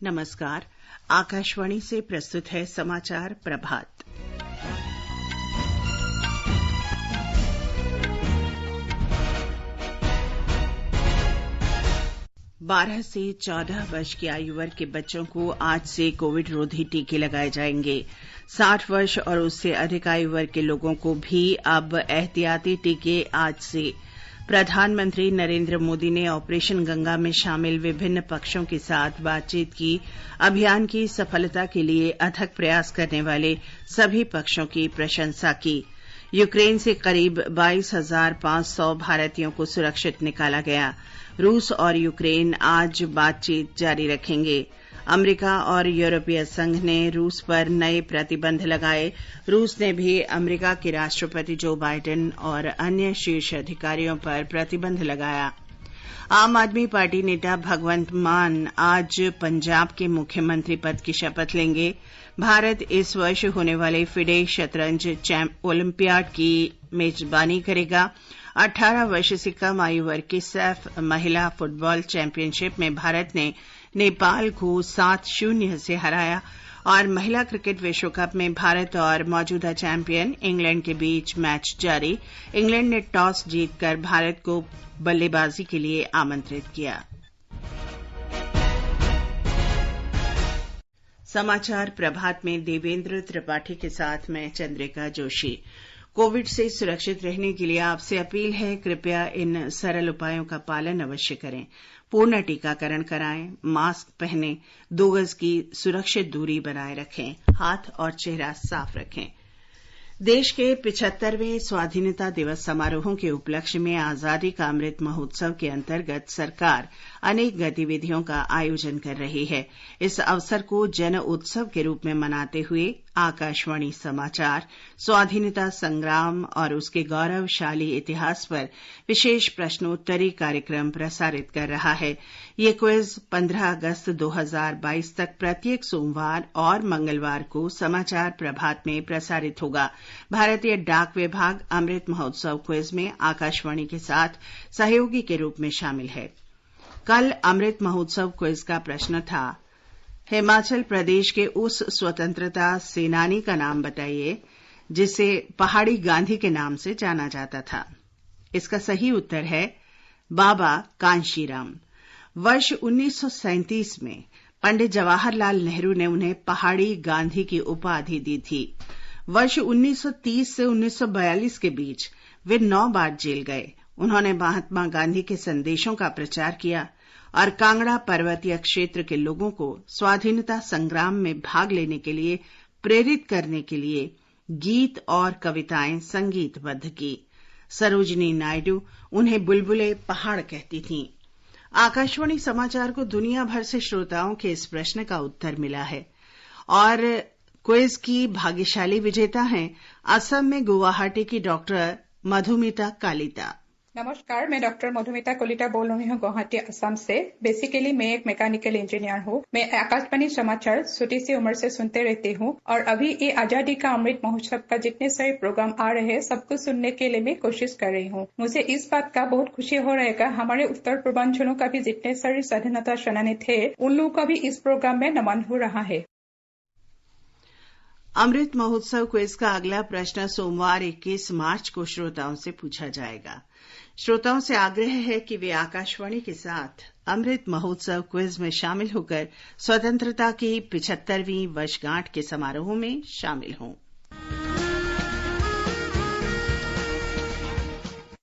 नमस्कार। आकाशवाणी से प्रस्तुत है समाचार प्रभात। 12 से 14 वर्ष की आयु वर्ग के बच्चों को आज से कोविड रोधी टीके लगाए जाएंगे। 60 वर्ष और उससे अधिक आयु वर्ग के लोगों को भी अब एहतियाती टीके आज से। प्रधानमंत्री नरेंद्र मोदी ने ऑपरेशन गंगा में शामिल विभिन्न पक्षों के साथ बातचीत की। अभियान की सफलता के लिए अथक प्रयास करने वाले सभी पक्षों की प्रशंसा की। यूक्रेन से करीब 22,500 भारतीयों को सुरक्षित निकाला गया। रूस और यूक्रेन आज बातचीत जारी रखेंगे। अमेरिका और यूरोपीय संघ ने रूस पर नए प्रतिबंध लगाए। रूस ने भी अमेरिका के राष्ट्रपति जो बाइडेन और अन्य शीर्ष अधिकारियों पर प्रतिबंध लगाया। आम आदमी पार्टी नेता भगवंत मान आज पंजाब के मुख्यमंत्री पद की शपथ लेंगे। भारत इस वर्ष होने वाले फिडे शतरंज ओलंपियाड की मेजबानी करेगा। 18 वर्ष से कम आयु वर्ग की सैफ महिला फुटबॉल चैंपियनशिप में भारत ने नेपाल को 7-0 से हराया और महिला क्रिकेट विश्व कप में भारत और मौजूदा चैंपियन इंग्लैंड के बीच मैच जारी। इंग्लैंड ने टॉस जीतकर भारत को बल्लेबाजी के लिए आमंत्रित किया। समाचार प्रभात में देवेंद्र त्रिपाठी के साथ मैं चंद्रिका जोशी। कोविड से सुरक्षित रहने के लिए आपसे अपील है, कृपया इन सरल उपायों का पालन अवश्य करें। पूर्ण टीकाकरण कराएं, मास्क पहनें, 2 गज की सुरक्षित दूरी बनाए रखें, हाथ और चेहरा साफ रखें। देश के 75वें स्वाधीनता दिवस समारोहों के उपलक्ष्य में आजादी का अमृत महोत्सव के अंतर्गत सरकार अनेक गतिविधियों का आयोजन कर रही है। इस अवसर को जन उत्सव के रूप में मनाते हुए आकाशवाणी समाचार स्वाधीनता संग्राम और उसके गौरवशाली इतिहास पर विशेष प्रश्नोत्तरी कार्यक्रम प्रसारित कर रहा है। ये क्विज 15 अगस्त 2022 तक प्रत्येक सोमवार और मंगलवार को समाचार प्रभात में प्रसारित होगा। भारतीय डाक विभाग अमृत महोत्सव क्विज में आकाशवाणी के साथ सहयोगी के रूप में शामिल है। कल अमृत महोत्सव क्विज का प्रश्न था, हिमाचल प्रदेश के उस स्वतंत्रता सेनानी का नाम बताइए जिसे पहाड़ी गांधी के नाम से जाना जाता था। इसका सही उत्तर है बाबा कांशीराम। वर्ष 1937 में पंडित जवाहरलाल नेहरू ने उन्हें पहाड़ी गांधी की उपाधि दी थी। वर्ष 1930 से 1942 के बीच वे 9 बार जेल गए। उन्होंने महात्मा गांधी के संदेशों का प्रचार किया और कांगड़ा पर्वतीय क्षेत्र के लोगों को स्वाधीनता संग्राम में भाग लेने के लिए प्रेरित करने के लिए गीत और कविताएं संगीतबद्ध की। सरोजिनी नायडू उन्हें बुलबुले पहाड़ कहती थीं। आकाशवाणी समाचार को दुनिया भर से श्रोताओं के इस प्रश्न का उत्तर मिला है और क्विज की भाग्यशाली विजेता हैं असम में गुवाहाटी की डॉक्टर मधुमिता कालिता। नमस्कार, मैं डॉक्टर मधुमिता कलिता बोल रही हूँ गुवाहाटी असम से। बेसिकली मैं एक मैकेनिकल इंजीनियर हूँ। मैं आकाशवाणी समाचार छोटी सी उम्र से सुनते रहती हूँ और अभी ये आजादी का अमृत महोत्सव का जितने सारे प्रोग्राम आ रहे हैं सबको सुनने के लिए मैं कोशिश कर रही हूँ। मुझे इस बात का बहुत खुशी हो रहेगा, हमारे उत्तर पूर्वांचलों का भी जितने सारे स्वाधीनता सेनानी थे उन लोगों का भी इस प्रोग्राम में नमन हो रहा है। अमृत महोत्सव क्विज का अगला प्रश्न सोमवार 21 मार्च को श्रोताओं से पूछा जाएगा। श्रोताओं से आग्रह है कि वे आकाशवाणी के साथ अमृत महोत्सव क्विज में शामिल होकर स्वतंत्रता की 75वीं वर्षगांठ के समारोह में शामिल हों।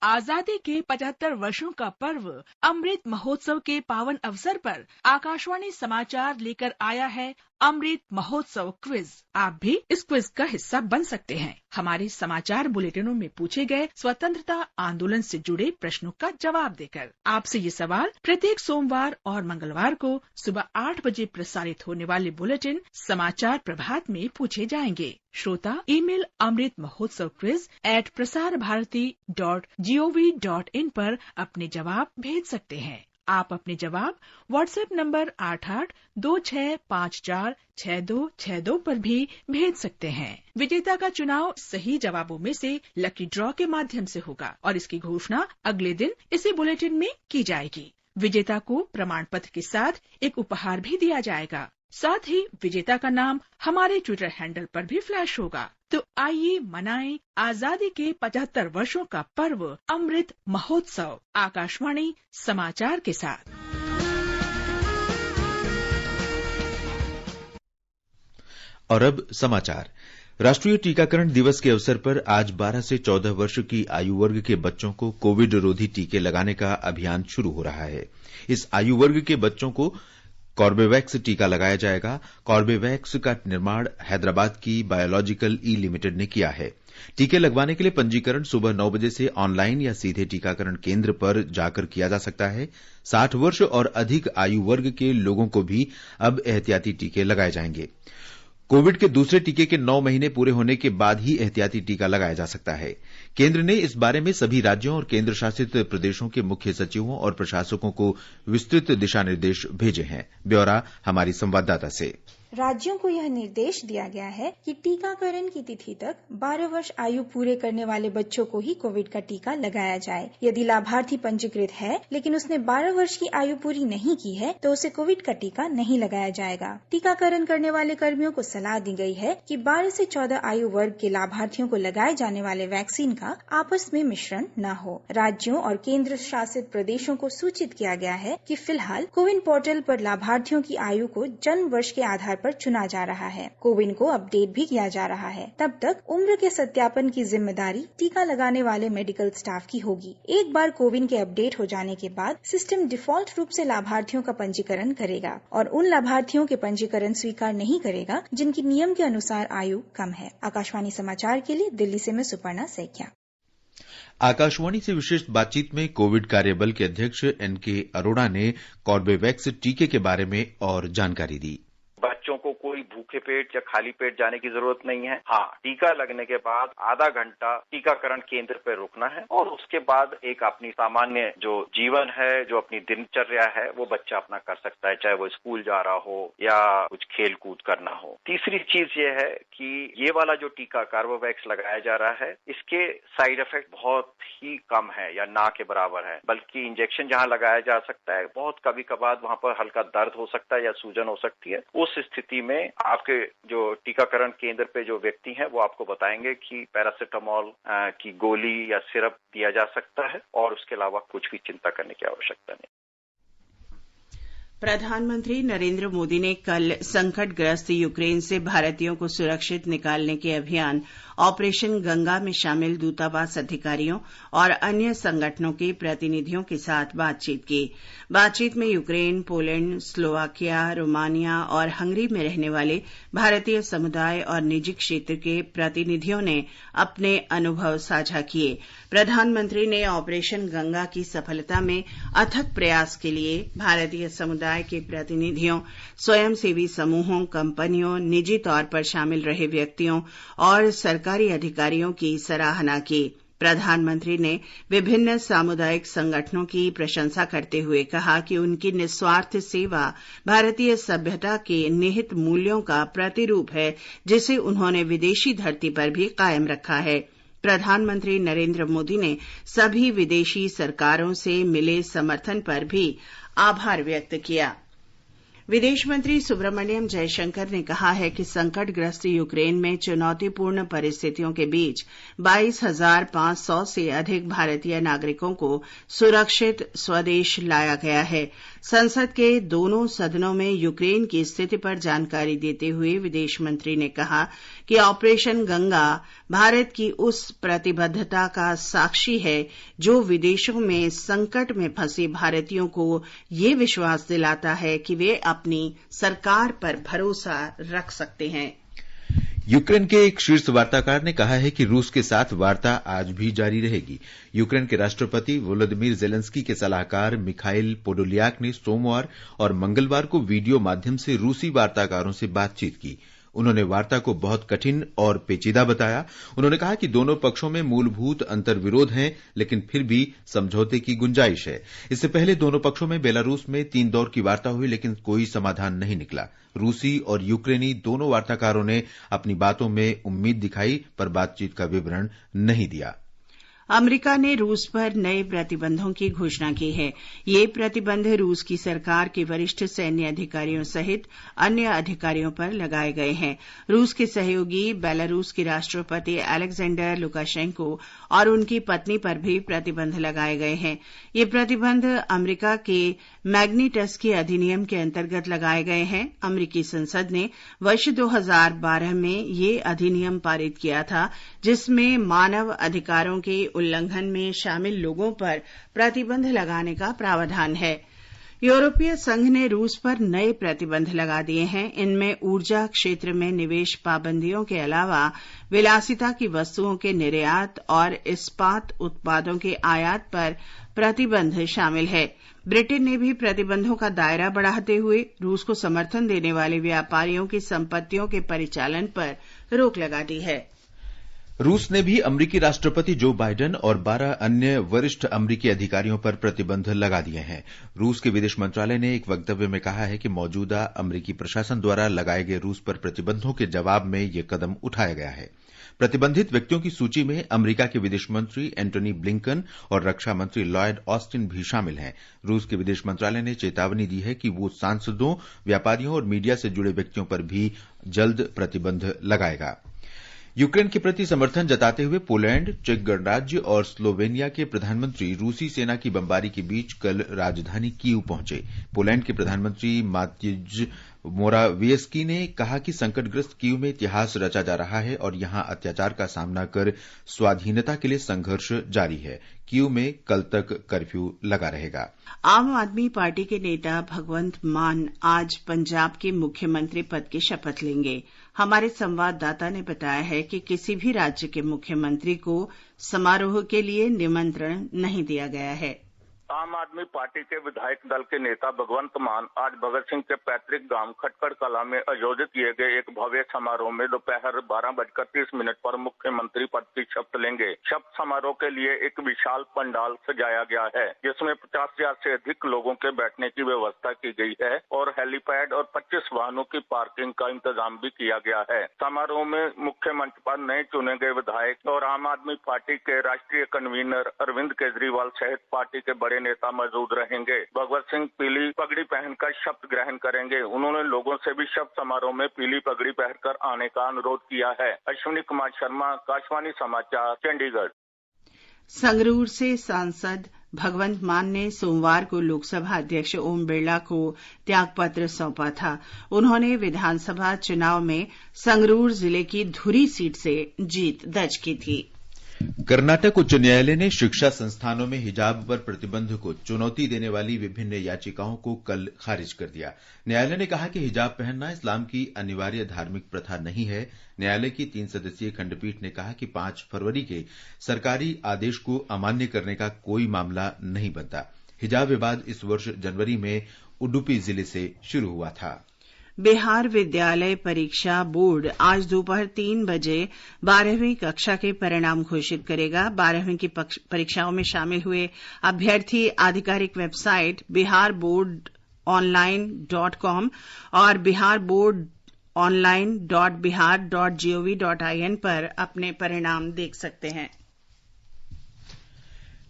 आजादी के 75 वर्षों का पर्व अमृत महोत्सव के पावन अवसर पर आकाशवाणी समाचार लेकर आया है अमृत महोत्सव क्विज। आप भी इस क्विज का हिस्सा बन सकते हैं। हमारे समाचार बुलेटिनों में पूछे गए स्वतंत्रता आंदोलन से जुड़े प्रश्नों का जवाब देकर आपसे ये सवाल प्रत्येक सोमवार और मंगलवार को सुबह 8 बजे प्रसारित होने वाले बुलेटिन समाचार प्रभात में पूछे जाएंगे। श्रोता email Amrit Mahotsav quiz @prasarabharati.gov.in पर अपने जवाब भेज सकते हैं। आप अपने जवाब व्हाट्सएप नंबर 8826546262 पर भी भेज सकते हैं। विजेता का चुनाव सही जवाबों में से लकी ड्रॉ के माध्यम से होगा और इसकी घोषणा अगले दिन इसी बुलेटिन में की जाएगी। विजेता को प्रमाण पत्र के साथ एक उपहार भी दिया जाएगा। साथ ही विजेता का नाम हमारे ट्विटर हैंडल पर भी फ्लैश होगा। तो आइए मनाएं आजादी के 75 वर्षों का पर्व अमृत महोत्सव आकाशवाणी समाचार के साथ। और अब समाचार। राष्ट्रीय टीकाकरण दिवस के अवसर पर आज 12 से 14 वर्ष की आयु वर्ग के बच्चों को कोविड रोधी टीके लगाने का अभियान शुरू हो रहा है। इस आयु वर्ग के बच्चों को कॉर्बेवैक्स टीका लगाया जाएगा। कॉर्बेवैक्स का निर्माण हैदराबाद की बायोलॉजिकल ई लिमिटेड ने किया है। टीके लगवाने के लिए पंजीकरण सुबह 9 बजे से ऑनलाइन या सीधे टीकाकरण केंद्र पर जाकर किया जा सकता है। 60 वर्ष और अधिक आयु वर्ग के लोगों को भी अब एहतियाती टीके लगाए जाएंगे। कोविड के दूसरे टीके के 9 महीने पूरे होने के बाद ही एहतियाती टीका लगाया जा सकता है। केंद्र ने इस बारे में सभी राज्यों और केंद्र शासित प्रदेशों के मुख्य सचिवों और प्रशासकों को विस्तृत दिशा निर्देश भेजे हैं। ब्यौरा हमारी संवाददाता से। राज्यों को यह निर्देश दिया गया है कि टीकाकरण की तिथि तक 12 वर्ष आयु पूरे करने वाले बच्चों को ही कोविड का टीका लगाया जाए। यदि लाभार्थी पंजीकृत है लेकिन उसने 12 वर्ष की आयु पूरी नहीं की है तो उसे कोविड का टीका नहीं लगाया जाएगा। टीकाकरण करने वाले कर्मियों को सलाह दी गई है कि 12 से 14 आयु वर्ग के लाभार्थियों को लगाए जाने वाले वैक्सीन का आपस में मिश्रण न हो। राज्यों और केंद्र शासित प्रदेशों को सूचित किया गया है कि फिलहाल कोविन पोर्टल पर लाभार्थियों की आयु को जन्म वर्ष के आधार पर चुना जा रहा है। कोविन को अपडेट भी किया जा रहा है। तब तक उम्र के सत्यापन की जिम्मेदारी टीका लगाने वाले मेडिकल स्टाफ की होगी। एक बार कोविन के अपडेट हो जाने के बाद सिस्टम डिफॉल्ट रूप से लाभार्थियों का पंजीकरण करेगा और उन लाभार्थियों के पंजीकरण स्वीकार नहीं करेगा जिनकी नियम के अनुसार आयु कम है। आकाशवाणी समाचार के लिए दिल्ली से मैं सुपर्णा सैकिया। आकाशवाणी से विशेष बातचीत में कोविड कार्यबल के अध्यक्ष एनके अरोड़ा ने कॉर्बेवैक्स टीके के बारे में और जानकारी दी। बच्चों को कोई भूखे पेट या खाली पेट जाने की जरूरत नहीं है। हाँ, टीका लगने के बाद आधा घंटा टीकाकरण केंद्र पर रुकना है और उसके बाद एक अपनी सामान्य जो जीवन है, जो अपनी दिनचर्या है, वो बच्चा अपना कर सकता है, चाहे वो स्कूल जा रहा हो या कुछ खेल कूद करना हो। तीसरी चीज ये है कि ये वाला जो टीका कॉर्बेवैक्स लगाया जा रहा है, इसके साइड इफेक्ट बहुत ही कम है या ना के बराबर है। बल्कि इंजेक्शन जहाँ लगाया जा सकता है, बहुत कभी कभार वहाँ पर हल्का दर्द हो सकता है या सूजन हो सकती है। उस स्थिति में आपके जो टीकाकरण केंद्र पे जो व्यक्ति हैं वो आपको बताएंगे कि पैरासिटामोल की गोली या सिरप दिया जा सकता है और उसके अलावा कुछ भी चिंता करने की आवश्यकता नहीं। प्रधानमंत्री नरेंद्र मोदी ने कल संकटग्रस्त यूक्रेन से भारतीयों को सुरक्षित निकालने के अभियान ऑपरेशन गंगा में शामिल दूतावास अधिकारियों और अन्य संगठनों के प्रतिनिधियों के साथ बातचीत की। बातचीत में यूक्रेन, पोलैंड, स्लोवाकिया, रोमानिया और हंगरी में रहने वाले भारतीय समुदाय और निजी क्षेत्र के प्रतिनिधियों ने अपने अनुभव साझा किए। प्रधानमंत्री ने ऑपरेशन गंगा की सफलता में अथक प्रयास के लिए भारतीय समुदाय के प्रतिनिधियों, स्वयंसेवी समूहों, कंपनियों, निजी तौर पर शामिल रहे व्यक्तियों और सरकारी अधिकारियों की सराहना की। प्रधानमंत्री ने विभिन्न सामुदायिक संगठनों की प्रशंसा करते हुए कहा कि उनकी निस्वार्थ सेवा भारतीय सभ्यता के निहित मूल्यों का प्रतिरूप है, जिसे उन्होंने विदेशी धरती पर भी कायम रखा है। प्रधानमंत्री नरेंद्र मोदी ने सभी विदेशी सरकारों से मिले समर्थन पर भी आभार व्यक्त किया। विदेश मंत्री सुब्रमण्यम जयशंकर ने कहा है कि संकटग्रस्त यूक्रेन में चुनौतीपूर्ण परिस्थितियों के बीच 22,500 से अधिक भारतीय नागरिकों को सुरक्षित स्वदेश लाया गया है। संसद के दोनों सदनों में यूक्रेन की स्थिति पर जानकारी देते हुए विदेश मंत्री ने कहा कि ऑपरेशन गंगा भारत की उस प्रतिबद्धता का साक्षी है जो विदेशों में संकट में फंसे भारतीयों को ये विश्वास दिलाता है कि वे अपनी सरकार पर भरोसा रख सकते हैं। यूक्रेन के एक शीर्ष वार्ताकार ने कहा है कि रूस के साथ वार्ता आज भी जारी रहेगी। यूक्रेन के राष्ट्रपति वोलोदिमीर जेलेंस्की के सलाहकार मिखाइल पोडोलियाक ने सोमवार और मंगलवार को वीडियो माध्यम से रूसी वार्ताकारों से बातचीत की। उन्होंने वार्ता को बहुत कठिन और पेचीदा बताया। उन्होंने कहा कि दोनों पक्षों में मूलभूत अंतर्विरोध हैं, लेकिन फिर भी समझौते की गुंजाइश है। इससे पहले दोनों पक्षों में बेलारूस में 3 दौर की वार्ता हुई, लेकिन कोई समाधान नहीं निकला। रूसी और यूक्रेनी दोनों वार्ताकारों ने अपनी बातों में उम्मीद दिखाई, पर बातचीत का विवरण नहीं दिया। अमेरिका ने रूस पर नए प्रतिबंधों की घोषणा की है। ये प्रतिबंध रूस की सरकार के वरिष्ठ सैन्य अधिकारियों सहित अन्य अधिकारियों पर लगाए गए हैं। रूस के सहयोगी बेलारूस के राष्ट्रपति अलेक्जेंडर लुकाशेंको और उनकी पत्नी पर भी प्रतिबंध लगाए गए हैं। ये प्रतिबंध अमेरिका के मैग्निटस्की अधिनियम के अंतर्गत लगाए गए हैं। अमेरिकी संसद ने वर्ष 2012 में ये अधिनियम पारित किया था, जिसमें मानव अधिकारों के उल्लंघन में शामिल लोगों पर प्रतिबंध लगाने का प्रावधान है। यूरोपीय संघ ने रूस पर नए प्रतिबंध लगा दिए हैं। इनमें ऊर्जा क्षेत्र में निवेश पाबंदियों के अलावा विलासिता की वस्तुओं के निर्यात और इस्पात उत्पादों के आयात पर प्रतिबंध शामिल है। ब्रिटेन ने भी प्रतिबंधों का दायरा बढ़ाते हुए रूस को समर्थन देने वाले व्यापारियों की संपत्तियों के परिचालन पर रोक लगा दी है। रूस ने भी अमेरिकी राष्ट्रपति जो बाइडेन और 12 अन्य वरिष्ठ अमेरिकी अधिकारियों पर प्रतिबंध लगा दिए हैं। रूस के विदेश मंत्रालय ने एक वक्तव्य में कहा है कि मौजूदा अमेरिकी प्रशासन द्वारा लगाए गए रूस पर प्रतिबंधों के जवाब में यह कदम उठाया गया है। प्रतिबंधित व्यक्तियों की सूची में अमेरिका के विदेश मंत्री एंटनी ब्लिंकन और रक्षा मंत्री लॉयड ऑस्टिन भी शामिल हैं। रूस के विदेश मंत्रालय ने चेतावनी दी है कि वो सांसदों, व्यापारियों और मीडिया से जुड़े व्यक्तियों पर भी जल्द प्रतिबंध लगाएगा। यूक्रेन के प्रति समर्थन जताते हुए पोलैंड, चेक गणराज्य और स्लोवेनिया के प्रधानमंत्री रूसी सेना की बमबारी के बीच कल राजधानी कीव पहुंचे। पोलैंड के प्रधानमंत्री मात्युज मोरावियस्की ने कहा कि संकटग्रस्त कीव में इतिहास रचा जा रहा है और यहां अत्याचार का सामना कर स्वाधीनता के लिए संघर्ष जारी है। कीव में कल तक कर्फ्यू लगा रहेगा। आम आदमी पार्टी के नेता भगवंत मान आज पंजाब के मुख्यमंत्री पद की शपथ लेंगे। हमारे संवाददाता ने बताया है कि किसी भी राज्य के मुख्यमंत्री को समारोह के लिए निमंत्रण नहीं दिया गया है। आम आदमी पार्टी के विधायक दल के नेता भगवंत मान आज भगत सिंह के पैतृक गांव खटकड़ कला में आयोजित किए गए एक भव्य समारोह में दोपहर 12:30 पर मुख्यमंत्री पद की शपथ लेंगे। शपथ समारोह के लिए एक विशाल पंडाल सजाया गया है, जिसमें 50,000 से अधिक लोगों के बैठने की व्यवस्था की गई है और हेलीपैड और 25 वाहनों की पार्किंग का इंतजाम भी किया गया है। समारोह में मुख्य मंच पर नए चुने गए विधायक और आम आदमी पार्टी के राष्ट्रीय कन्वीनर अरविंद केजरीवाल सहित पार्टी के बड़े नेता मौजूद रहेंगे। भगवत सिंह पीली पगड़ी पहनकर शपथ ग्रहण करेंगे। उन्होंने लोगों से भी शपथ समारोह में पीली पगड़ी पहनकर आने का अनुरोध किया है। अश्विनी कुमार शर्मा, आकाशवाणी समाचार, चंडीगढ़। संगरूर से सांसद भगवंत मान ने सोमवार को लोकसभा अध्यक्ष ओम बिरला को त्यागपत्र सौंपा था। उन्होंने विधानसभा चुनाव में संगरूर जिले की धुरी सीट से जीत दर्ज की थी। कर्नाटक उच्च न्यायालय ने शिक्षा संस्थानों में हिजाब पर प्रतिबंध को चुनौती देने वाली विभिन्न याचिकाओं को कल खारिज कर दिया। न्यायालय ने कहा कि हिजाब पहनना इस्लाम की अनिवार्य धार्मिक प्रथा नहीं है। न्यायालय की 3 सदस्यीय खंडपीठ ने कहा कि 5 फरवरी के सरकारी आदेश को अमान्य करने का कोई मामला नहीं बनता। हिजाब विवाद इस वर्ष जनवरी में उडुपी जिले से शुरू हुआ था। बिहार विद्यालय परीक्षा बोर्ड आज दोपहर 3 बजे 12वीं कक्षा के परिणाम घोषित करेगा। 12वीं की परीक्षाओं में शामिल हुए अभ्यर्थी आधिकारिक वेबसाइट biharboardonline.com और biharboardonline.bihar.gov.in पर अपने परिणाम देख सकते हैं।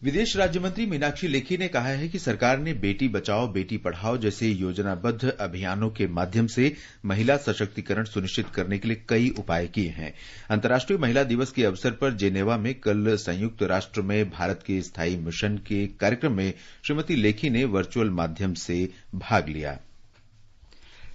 विदेश राज्य मंत्री मीनाक्षी लेखी ने कहा है कि सरकार ने बेटी बचाओ बेटी पढ़ाओ जैसे योजनाबद्ध अभियानों के माध्यम से महिला सशक्तिकरण सुनिश्चित करने के लिए कई उपाय किए हैं। अंतर्राष्ट्रीय महिला दिवस के अवसर पर जेनेवा में कल संयुक्त राष्ट्र में भारत के स्थायी मिशन के कार्यक्रम में श्रीमती लेखी ने वर्चुअल माध्यम से भाग लिया।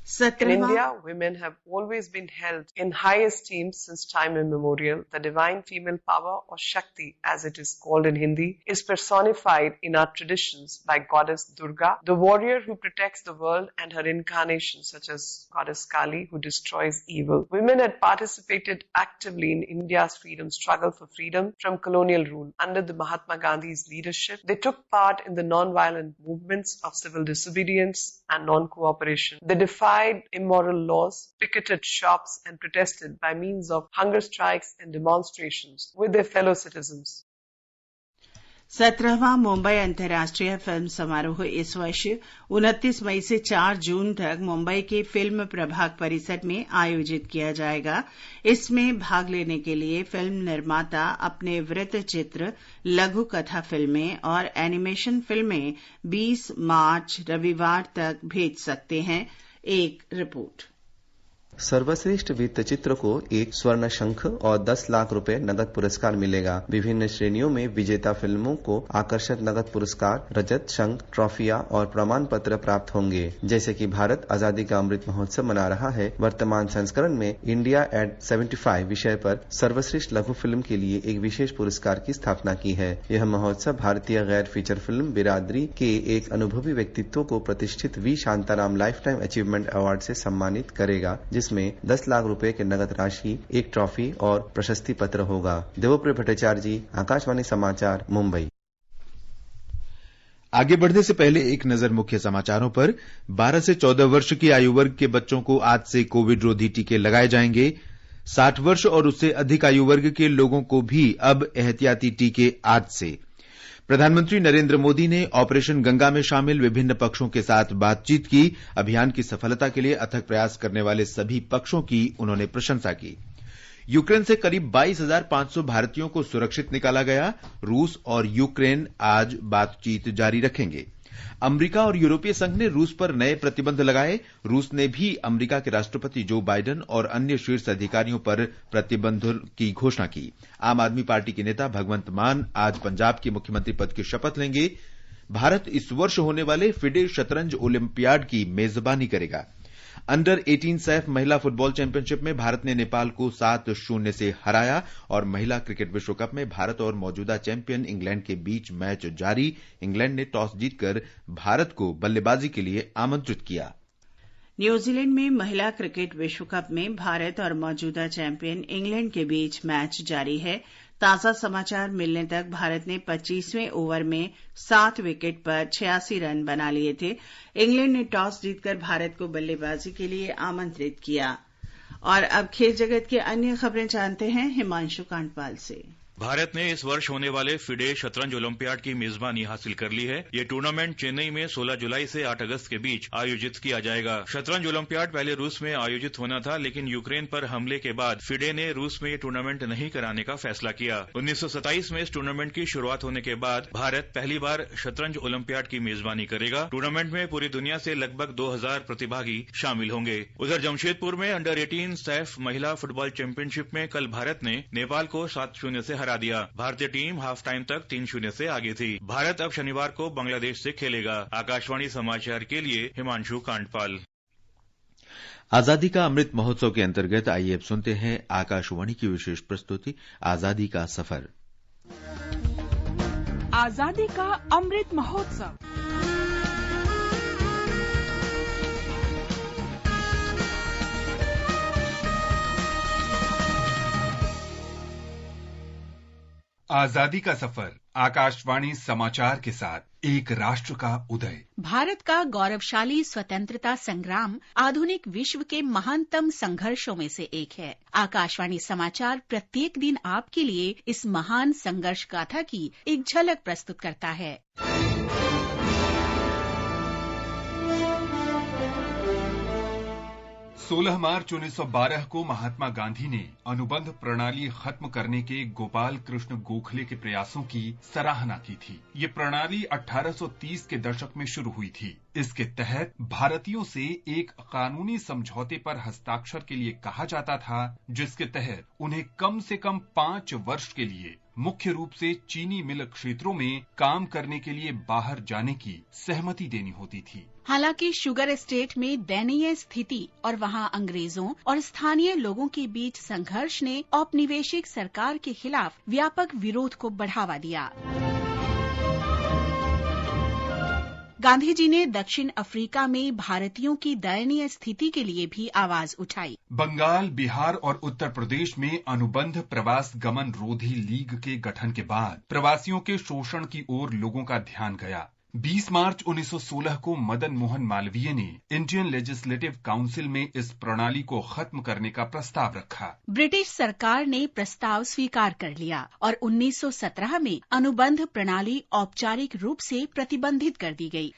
In India, women have always been held in high esteem since time immemorial. The divine female power, or Shakti as it is called in Hindi, is personified in our traditions by goddess Durga, the warrior who protects the world, and her incarnations such as goddess Kali, who destroys evil. Women had participated actively in India's freedom struggle for freedom from colonial rule. Under the Mahatma Gandhi's leadership, they took part in the non-violent movements of civil disobedience and non-cooperation. They defied immoral laws, picketed shops, and protested by means of hunger strikes and demonstrations with their fellow citizens. 17वां Mumbai अंतर्राष्ट्रीय film समारोह इस वर्ष 29 मई से 4 जून तक मुंबई के film प्रभाग परिसर में आयोजित किया जाएगा। इसमें भाग लेने के लिए फिल्म निर्माता अपने वृत्तचित्र, लघु कथा फिल्में और एनिमेशन फिल्में 20 मार्च रविवार तक भेज सकते हैं। एक रिपोर्ट। सर्वश्रेष्ठ वृत्तचित्र को एक स्वर्ण शंख और 10 लाख रुपए नगद पुरस्कार मिलेगा। विभिन्न श्रेणियों में विजेता फिल्मों को आकर्षक नगद पुरस्कार, रजत, शंख, ट्रॉफियां और प्रमाण पत्र प्राप्त होंगे। जैसे कि भारत आजादी का अमृत महोत्सव मना रहा है, वर्तमान संस्करण में इंडिया एट 75 विषय पर सर्वश्रेष्ठ लघु फिल्म के लिए एक विशेष पुरस्कार की स्थापना की है। यह महोत्सव भारतीय गैर फीचर फिल्म बिरादरी के एक अनुभवी व्यक्तित्व को प्रतिष्ठित V Shantaram lifetime achievement award से सम्मानित करेगा, जिसमें 10 लाख रुपए के नगद राशि, एक ट्रॉफी और प्रशस्ति पत्र होगा। देवप्रिय भट्टाचार्य जी, आकाशवाणी समाचार, मुंबई। आगे बढ़ने से पहले एक नजर मुख्य समाचारों पर। 12 से 14 वर्ष की आयु वर्ग के बच्चों को आज से कोविड रोधी टीके लगाए जाएंगे। 60 वर्ष और उससे अधिक आयु वर्ग के लोगों को भी अब एहतियाती टीके आज से। प्रधानमंत्री नरेंद्र मोदी ने ऑपरेशन गंगा में शामिल विभिन्न पक्षों के साथ बातचीत की। अभियान की सफलता के लिए अथक प्रयास करने वाले सभी पक्षों की उन्होंने प्रशंसा की। यूक्रेन से करीब 22,500 भारतीयों को सुरक्षित निकाला गया। रूस और यूक्रेन आज बातचीत जारी रखेंगे। अमेरिका और यूरोपीय संघ ने रूस पर नए प्रतिबंध लगाए। रूस ने भी अमेरिका के राष्ट्रपति जो बाइडेन और अन्य शीर्ष अधिकारियों पर प्रतिबंधों की घोषणा की। आम आदमी पार्टी के नेता भगवंत मान आज पंजाब के मुख्यमंत्री पद की शपथ लेंगे। भारत इस वर्ष होने वाले फिडे शतरंज ओलंपियाड की मेजबानी करेगा। अंडर 18 सैफ महिला फुटबॉल चैंपियनशिप में भारत ने नेपाल को 7-0 से हराया और महिला क्रिकेट विश्व कप में भारत और मौजूदा चैंपियन इंग्लैंड के बीच मैच जारी। इंग्लैंड ने टॉस जीतकर भारत को बल्लेबाजी के लिए आमंत्रित किया। न्यूजीलैंड में महिला क्रिकेट विश्व कप में भारत और मौजूदा चैंपियन इंग्लैंड के बीच मैच जारी है। ताजा समाचार मिलने तक भारत ने 25वें ओवर में 7 विकेट पर 86 रन बना लिए थे। इंग्लैंड ने टॉस जीतकर भारत को बल्लेबाजी के लिए आमंत्रित किया। और अब खेल जगत की अन्य खबरें जानते हैं हिमांशु कांडपाल से। भारत ने इस वर्ष होने वाले फिडे शतरंज ओलंपियाड की मेजबानी हासिल कर ली है। ये टूर्नामेंट चेन्नई में 16 जुलाई से 8 अगस्त के बीच आयोजित किया जाएगा। शतरंज ओलंपियाड पहले रूस में आयोजित होना था, लेकिन यूक्रेन पर हमले के बाद फिडे ने रूस में ये टूर्नामेंट नहीं कराने का फैसला किया। 1927 में इस टूर्नामेंट की शुरुआत होने के बाद भारत पहली बार शतरंज ओलंपियाड की मेजबानी करेगा। टूर्नामेंट में पूरी दुनिया से लगभग 2000 प्रतिभागी शामिल होंगे। उधर जमशेदपुर में अंडर 18 सैफ महिला फुटबॉल चैंपियनशिप में कल भारत ने नेपाल को 7-0 से हरा दिया। भारतीय टीम हाफ टाइम तक 3-0 से आगे थी। भारत अब शनिवार को बांग्लादेश से खेलेगा। आकाशवाणी समाचार के लिए हिमांशु कांडपाल। आजादी का अमृत महोत्सव के अंतर्गत आइए अब सुनते हैं आकाशवाणी की विशेष प्रस्तुति आजादी का सफर। आजादी का अमृत महोत्सव। आजादी का सफर आकाशवाणी समाचार के साथ एक राष्ट्र का उदय। भारत का गौरवशाली स्वतंत्रता संग्राम आधुनिक विश्व के महानतम संघर्षों में से एक है। आकाशवाणी समाचार प्रत्येक दिन आपके लिए इस महान संघर्ष गाथा की एक झलक प्रस्तुत करता है। 16 मार्च 1912 को महात्मा गांधी ने अनुबंध प्रणाली खत्म करने के गोपाल कृष्ण गोखले के प्रयासों की सराहना की थी। ये प्रणाली 1830 के दशक में शुरू हुई थी। इसके तहत भारतीयों से एक कानूनी समझौते पर हस्ताक्षर के लिए कहा जाता था, जिसके तहत उन्हें कम से कम 5 वर्ष के लिए मुख्य रूप से चीनी मिल क्षेत्रों में काम करने के लिए बाहर जाने की सहमति देनी होती थी। हालांकि शुगर एस्टेट में दयनीय स्थिति और वहां अंग्रेजों और स्थानीय लोगों के बीच संघर्ष ने औपनिवेशिक सरकार के खिलाफ व्यापक विरोध को बढ़ावा दिया। गांधी जी ने दक्षिण अफ्रीका में भारतीयों की दयनीय स्थिति के लिए भी आवाज उठाई। बंगाल, बिहार और उत्तर प्रदेश में अनुबंध प्रवास गमन रोधी लीग के गठन के बाद प्रवासियों के शोषण की ओर लोगों का ध्यान गया। 20 मार्च 1916 को मदन मोहन मालवीय ने इंडियन लेजिस्लेटिव काउंसिल में इस प्रणाली को खत्म करने का प्रस्ताव रखा। ब्रिटिश सरकार ने प्रस्ताव स्वीकार कर लिया और 1917 में अनुबंध प्रणाली औपचारिक रूप से प्रतिबंधित कर दी गई।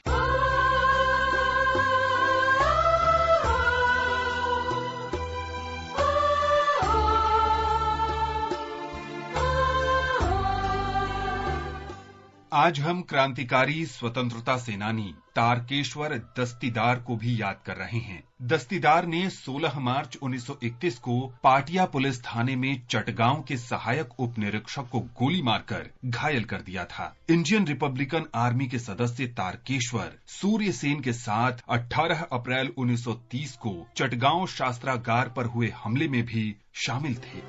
आज हम क्रांतिकारी स्वतंत्रता सेनानी तारकेश्वर दस्तीदार को भी याद कर रहे हैं। दस्तीदार ने 16 मार्च 1931 को पाटिया पुलिस थाने में चटगांव के सहायक उप निरीक्षक को गोली मारकर घायल कर दिया था। इंडियन रिपब्लिकन आर्मी के सदस्य तारकेश्वर सूर्य सेन के साथ 18 अप्रैल 1930 को चटगांव शास्त्रागार पर हुए हमले में भी शामिल थे।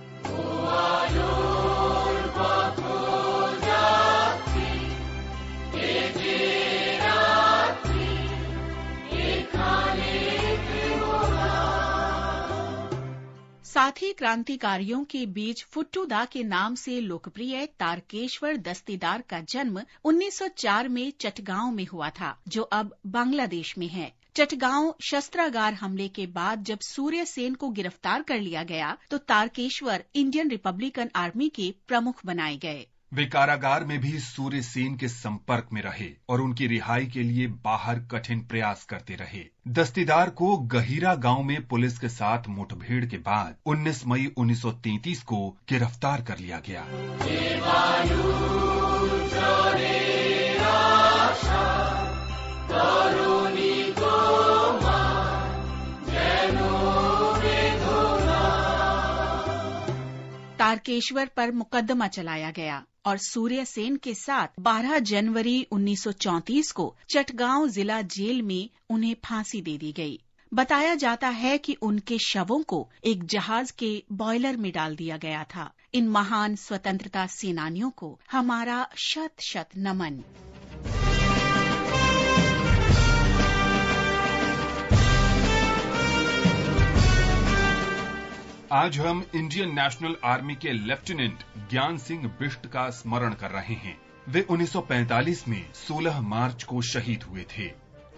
साथ ही क्रांतिकारियों के बीच फुट्टूदा के नाम से लोकप्रिय तारकेश्वर दस्तीदार का जन्म 1904 में चटगांव में हुआ था, जो अब बांग्लादेश में है। चटगांव शस्त्रागार हमले के बाद जब सूर्य सेन को गिरफ्तार कर लिया गया तो तारकेश्वर इंडियन रिपब्लिकन आर्मी के प्रमुख बनाए गए। वे कारागार में भी सूर्य सेन के संपर्क में रहे और उनकी रिहाई के लिए बाहर कठिन प्रयास करते रहे। दस्तीदार को गहीरा गांव में पुलिस के साथ मुठभेड़ के बाद 19 मई 1933 को गिरफ्तार कर लिया गया। तारकेश्वर पर मुकदमा चलाया गया और सूर्य सेन के साथ 12 जनवरी 1934 को चटगांव जिला जेल में उन्हें फांसी दे दी गई। बताया जाता है कि उनके शवों को एक जहाज के बॉयलर में डाल दिया गया था। इन महान स्वतंत्रता सेनानियों को हमारा शत शत नमन। आज हम इंडियन नेशनल आर्मी के लेफ्टिनेंट ज्ञान सिंह बिष्ट का स्मरण कर रहे हैं। वे 1945 में 16 मार्च को शहीद हुए थे।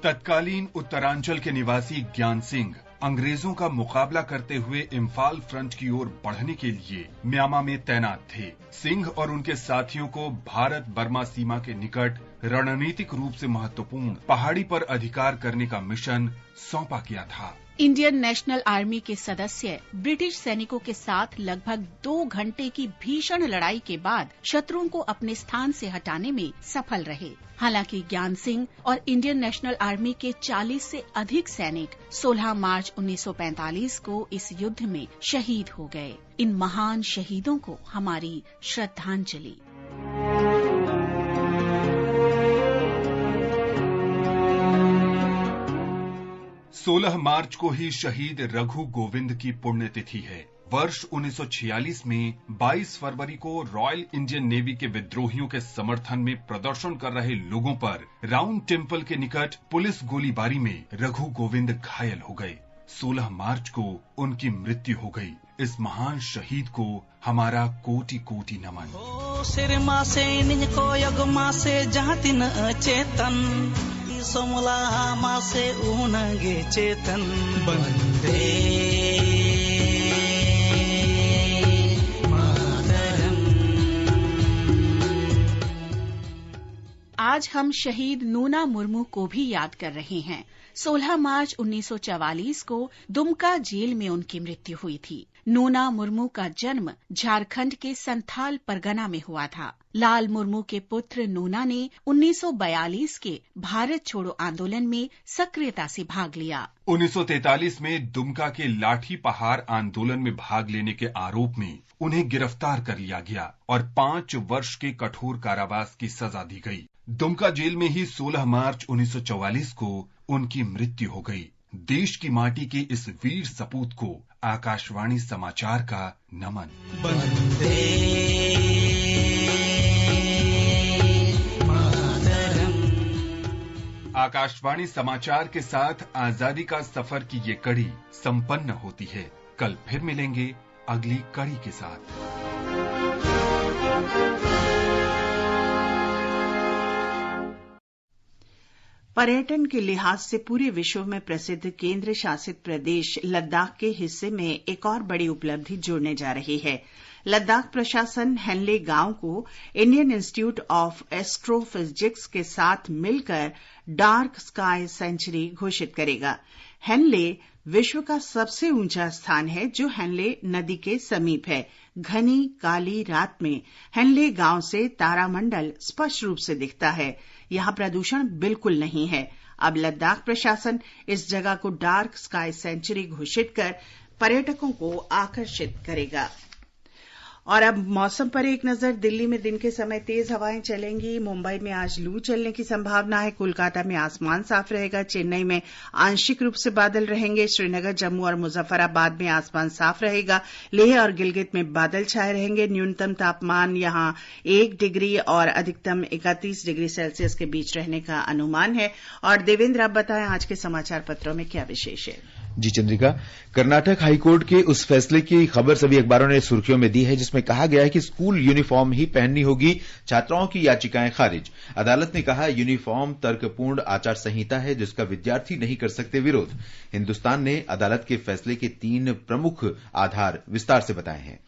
तत्कालीन उत्तरांचल के निवासी ज्ञान सिंह अंग्रेजों का मुकाबला करते हुए इम्फाल फ्रंट की ओर बढ़ने के लिए म्यांमार में तैनात थे। सिंह और उनके साथियों को भारत बर्मा सीमा के निकट रणनीतिक रूप से महत्वपूर्ण पहाड़ी पर अधिकार करने का मिशन सौंपा गया था। इंडियन नेशनल आर्मी के सदस्य ब्रिटिश सैनिकों के साथ लगभग 2 घंटे की भीषण लड़ाई के बाद शत्रुओं को अपने स्थान से हटाने में सफल रहे। हालांकि ज्ञान सिंह और इंडियन नेशनल आर्मी के 40 से अधिक सैनिक 16 मार्च 1945 को इस युद्ध में शहीद हो गए। इन महान शहीदों को हमारी श्रद्धांजलि। 16 मार्च को ही शहीद रघु गोविंद की पुण्यतिथि है। वर्ष 1946 में 22 फरवरी को रॉयल इंडियन नेवी के विद्रोहियों के समर्थन में प्रदर्शन कर रहे लोगों पर राउंड टेम्पल के निकट पुलिस गोलीबारी में रघु गोविंद घायल हो गए। 16 मार्च को उनकी मृत्यु हो गई। इस महान शहीद को हमारा कोटि कोटि नमन। सोमला मासे ऊनगे चेतन बंदे मातरम। आज हम शहीद नूना मुर्मू को भी याद कर रहे हैं। 16 मार्च 1944 को दुमका जेल में उनकी मृत्यु हुई थी। नूना मुर्मू का जन्म झारखंड के संथाल परगना में हुआ था। लाल मुर्मू के पुत्र नूना ने 1942 के भारत छोड़ो आंदोलन में सक्रियता से भाग लिया। 1943 में दुमका के लाठी पहाड़ आंदोलन में भाग लेने के आरोप में उन्हें गिरफ्तार कर लिया गया और 5 वर्ष के कठोर कारावास की सजा दी गई। दुमका जेल में ही 16 मार्च 1944 को उनकी मृत्यु हो गई। देश की माटी के इस वीर सपूत को आकाशवाणी समाचार का नमन। बंदे मातरम। आकाशवाणी समाचार के साथ आजादी का सफर की ये कड़ी संपन्न होती है। कल फिर मिलेंगे अगली कड़ी के साथ। पर्यटन के लिहाज से पूरे विश्व में प्रसिद्ध केंद्र शासित प्रदेश लद्दाख के हिस्से में एक और बड़ी उपलब्धि जोड़ने जा रही है। लद्दाख प्रशासन हेनले गांव को इंडियन इंस्टीट्यूट ऑफ एस्ट्रोफिजिक्स के साथ मिलकर डार्क स्काई सेंचुरी घोषित करेगा। हेनले विश्व का सबसे ऊंचा स्थान है जो हेनले नदी के समीप है। घनी काली रात में हेनले गांव से तारामंडल स्पष्ट रूप से दिखता है। यहां प्रदूषण बिल्कुल नहीं है। अब लद्दाख प्रशासन इस जगह को डार्क स्काई सेंचुरी घोषित कर पर्यटकों को आकर्षित करेगा। और अब मौसम पर एक नजर। दिल्ली में दिन के समय तेज हवाएं चलेंगी। मुंबई में आज लू चलने की संभावना है। कोलकाता में आसमान साफ रहेगा। चेन्नई में आंशिक रूप से बादल रहेंगे। श्रीनगर, जम्मू और मुजफ्फराबाद में आसमान साफ रहेगा। लेह और गिलगित में बादल छाए रहेंगे। न्यूनतम तापमान यहां 1 डिग्री और अधिकतम 31 डिग्री सेल्सियस के बीच रहने का अनुमान है। और देवेंद्र, आप बताएं आज के समाचार पत्रों में क्या विशेष है? जी चंद्रिका, कर्नाटक हाईकोर्ट के उस फैसले की खबर सभी अखबारों ने सुर्खियों में दी है जिसमें कहा गया है कि स्कूल यूनिफॉर्म ही पहननी होगी। छात्राओं की याचिकाएं खारिज। अदालत ने कहा यूनिफॉर्म तर्कपूर्ण आचार संहिता है जिसका विद्यार्थी नहीं कर सकते विरोध। हिंदुस्तान ने अदालत के फैसले के 3 प्रमुख आधार विस्तार से बताए हैं।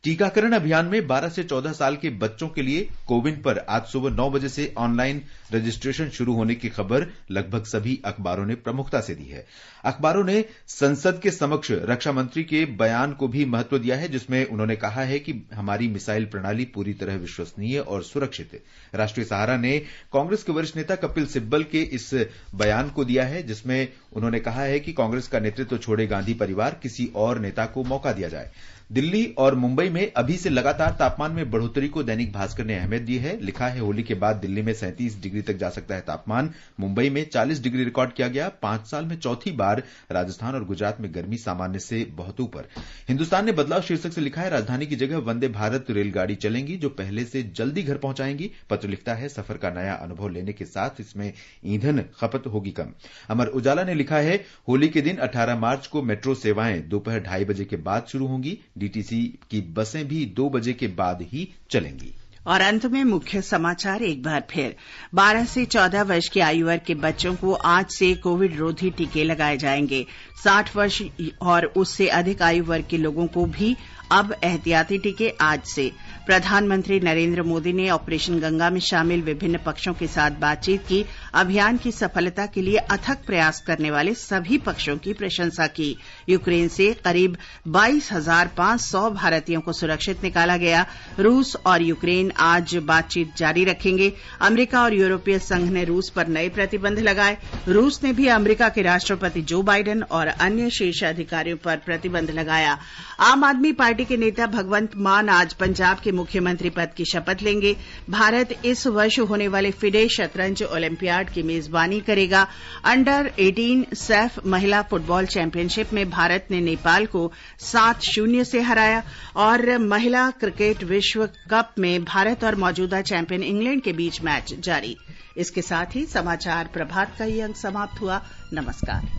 टीकाकरण अभियान में 12 से 14 साल के बच्चों के लिए कोविन पर आज सुबह 9 बजे से ऑनलाइन रजिस्ट्रेशन शुरू होने की खबर लगभग सभी अखबारों ने प्रमुखता से दी है। अखबारों ने संसद के समक्ष रक्षा मंत्री के बयान को भी महत्व दिया है जिसमें उन्होंने कहा है कि हमारी मिसाइल प्रणाली पूरी तरह विश्वसनीय और सुरक्षित है। राष्ट्रीय सहारा ने कांग्रेस के वरिष्ठ नेता कपिल सिब्बल के इस बयान को दिया है जिसमें उन्होंने कहा है कि कांग्रेस का नेतृत्व छोड़े गांधी परिवार, किसी और नेता को मौका दिया जाए। दिल्ली और मुंबई में अभी से लगातार तापमान में बढ़ोतरी को दैनिक भास्कर ने अहमियत दी है। लिखा है होली के बाद दिल्ली में 37 डिग्री तक जा सकता है तापमान। मुंबई में 40 डिग्री रिकॉर्ड किया गया। 5 साल में चौथी बार राजस्थान और गुजरात में गर्मी सामान्य से बहुत ऊपर। हिंदुस्तान ने बदलाव शीर्षक से लिखा है राजधानी की जगह वंदे भारत रेलगाड़ी चलेंगी जो पहले से जल्दी घर पहुंचाएंगी। पत्र लिखता है सफर का नया अनुभव लेने के साथ इसमें ईंधन खपत होगी कम। अमर उजाला ने लिखा है होली के दिन 18 मार्च को मेट्रो सेवाएं दोपहर 2:30 बजे के बाद शुरू होंगी। डीटीसी की बसें भी 2 बजे के बाद ही चलेंगी। और अंत में मुख्य समाचार एक बार फिर। 12 से 14 वर्ष की आयु वर्ग के बच्चों को आज से कोविड रोधी टीके लगाए जाएंगे। 60 वर्ष और उससे अधिक आयु वर्ग के लोगों को भी अब एहतियाती टीके आज से। प्रधानमंत्री नरेंद्र मोदी ने ऑपरेशन गंगा में शामिल विभिन्न पक्षों के साथ बातचीत की। अभियान की सफलता के लिए अथक प्रयास करने वाले सभी पक्षों की प्रशंसा की। यूक्रेन से करीब 22,500 भारतीयों को सुरक्षित निकाला गया। रूस और यूक्रेन आज बातचीत जारी रखेंगे। अमेरिका और यूरोपीय संघ ने रूस पर नए प्रतिबंध लगाए। रूस ने भी अमेरिका के राष्ट्रपति जो बाइडेन और अन्य शीर्ष अधिकारियों पर प्रतिबंध लगाया। आम आदमी पार्टी के नेता भगवंत मान आज पंजाब के मुख्यमंत्री पद की शपथ लेंगे। भारत इस वर्ष होने वाले फिडे शतरंज ओलंपियाड की मेजबानी करेगा। अंडर 18 सैफ महिला फुटबॉल चैंपियनशिप में भारत ने नेपाल को 7-0 से हराया। और महिला क्रिकेट विश्व कप में भारत और मौजूदा चैंपियन इंग्लैंड के बीच मैच जारी। इसके साथ ही समाचार प्रभात का ये अंक समाप्त हुआ। नमस्कार।